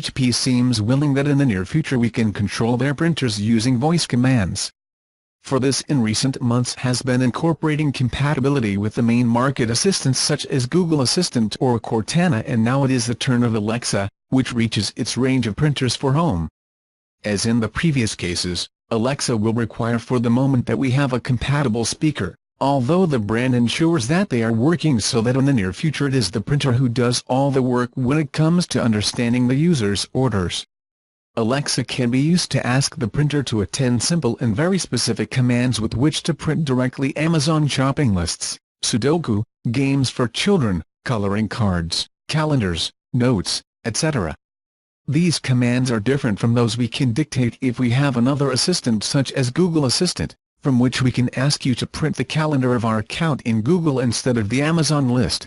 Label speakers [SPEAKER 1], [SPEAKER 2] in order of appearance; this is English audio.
[SPEAKER 1] HP seems willing that in the near future we can control their printers using voice commands. For this in recent months has been incorporating compatibility with the main market assistants such as Google Assistant or Cortana, and now it is the turn of Alexa, which reaches its range of printers for home. As in the previous cases, Alexa will require for the moment that we have a compatible speaker, although the brand ensures that they are working so that in the near future it is the printer who does all the work when it comes to understanding the user's orders. Alexa can be used to ask the printer to attend simple and very specific commands with which to print directly Amazon shopping lists, Sudoku, games for children, coloring cards, calendars, notes, etc. These commands are different from those we can dictate if we have another assistant such as Google Assistant, from which we can ask you to print the calendar of our account in Google instead of the Amazon list.